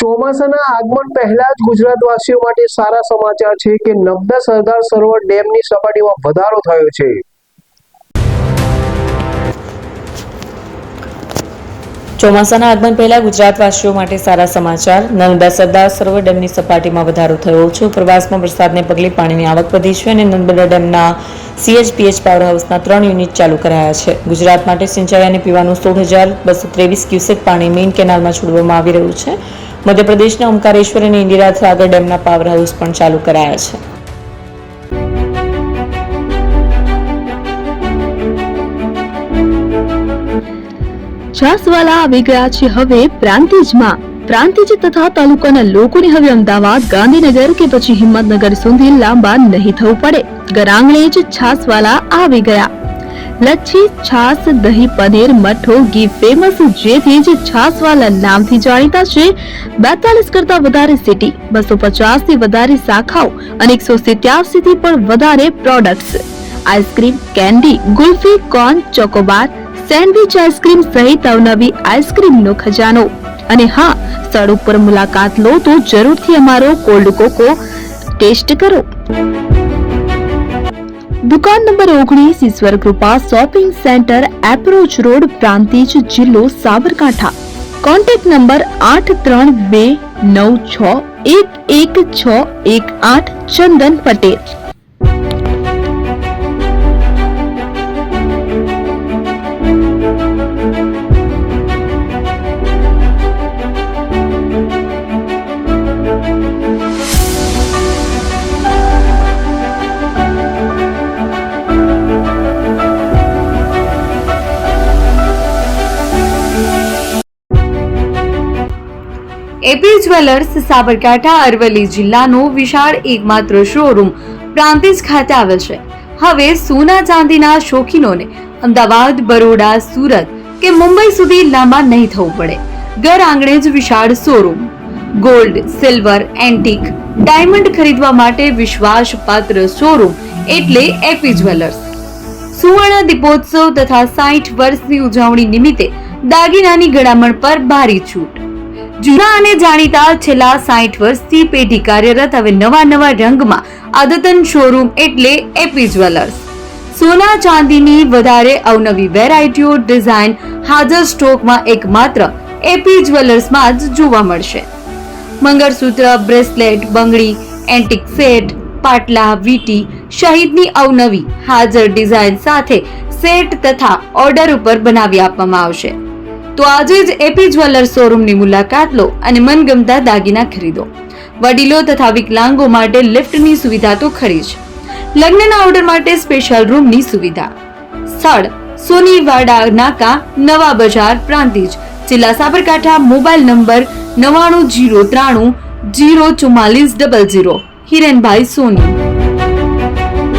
ચોમાસાના આગમન પહેલા જ ગુજરાતવાસીઓ માટે સારા સમાચાર છે કે નર્મદા સરદાર સરોવર ડેમની સપાટીમાં વધારો થયો છે। ચોમાસાના આગમન પહેલા ગુજરાતવાસીઓ માટે સારા સમાચાર। નર્મદા સરદાર સરોવર ડેમની સપાટીમાં વધારો થયો છે। ઉપરવાસમાં વરસાદને પગલે પાણીની આવક વધી છે અને નર્મદા ડેમના CHPH પાવર હાઉસના 3 યુનિટ ચાલુ કરાયા છે। ગુજરાત માટે સિંચાઈ અને પીવાનું 16,223 ક્યુસેક પાણી મેઇન કેનાલમાં છોડવામાં આવી રહ્યું છે। મધ્યપ્રદેશના ઓમકારેશ્વર અને ઇન્દિરા સાગર ડેમના પાવર હાઉસ પણ ચાલુ કરાયા છે। છાસવાલા આવી ગયા છે હવે પ્રાંતિજમાં। પ્રાંતિજ તથા તાલુકાના લોકોને હવે અમદાવાદ, ગાંધીનગર કે પછી હિંમતનગર સુધી લાંબા નહીં થવું પડે। ઘરઆંગણે જ છાસવાલા આવી ગયા। લચ્છી, છાસ, દહીં, પનીર, મઠ્ઠો, ઘી ફેમસ, જેથી જ છાસવાલા નામથી જાણીતા છે। 42 કરતા વધારે સિટી, 250 થી વધારે શાખાઓ અને 187 થી પણ વધારે products. Ice cream, candy, kulfi, corn, Chocobar, sandwich ice cream સહિત અવનવી આઈસ્ક્રીમનો ખજાનો। અને હા, સ્થળ ઉપર મુલાકાત લો તો જરૂરથી અમારો કોલ્ડ કોકો ટેસ્ટ કરો। દુકાન number 19, Ishwar Krupa shopping centre, approach road, Prantij, જિલ્લો Sabarkantha. Contact number 8329611618 Chandan Patel. AP jewellers Sabarkantha Aravalli જિલ્લાનો વિશાળ એકમાત્ર શોરૂમ પ્રાંતિજ ખાતે આવેલ છે। હવે સોના ચાંદીના શોખીનોને અમદાવાદ, બરોડા, સુરત કે મુંબઈ સુધી લાંબા નહીં થવું પડે। ઘર આંગણે જ વિશાળ showroom. Gold, silver, antique, diamond ખરીદવા માટે વિશ્વાસપાત્ર શોરૂમ એટલે એપી જ્વેલર્સ। સુવર્ણ દીપોત્સવ તથા 60 વર્ષની ઉજવણી નિમિત્તે દાગીનાની ગળામણ પર ભારી છૂટ। જૂના અને જાણીતા છેલ્લા 60 વર્ષથી પેઢી કાર્યરત હવે નવા રંગમાં અદ્યતન શોરૂમ એટલે એપી જ્વેલર્સ। સોના ચાંદીની વધારે અવનવી વેરાયટીઓ, ડિઝાઇન હાજર સ્ટોકમાં એકમાત્ર એપી જ્વેલર્સમાં જ જોવા મળશે। મંગળસૂત્ર, બ્રેસલેટ, બંગડી, એન્ટિક સેટ, પાટલા, વીટી સહિતની અવનવી હાજર ડિઝાઇન સાથે સેટ તથા ઓર્ડર ઉપર બનાવી આપવામાં આવશે। તો આજે જ એપી જ્વેલર્સ શોરૂમની મુલાકાત લો અને મનગમતા દાગીના ખરીદો। વડીલો તથા વિકલાંગો માટે લિફ્ટની સુવિધા તો ખરી જ, લગ્નના ઓર્ડર માટે સ્પેશિયલ રૂમની સુવિધા। સ્થળ સોનીવાડા નાકા, નવા બજાર, પ્રાંતિજ, જિલ્લા સાબરકાંઠા। Mobile number 9903004400। હિરેનભાઈ સોની।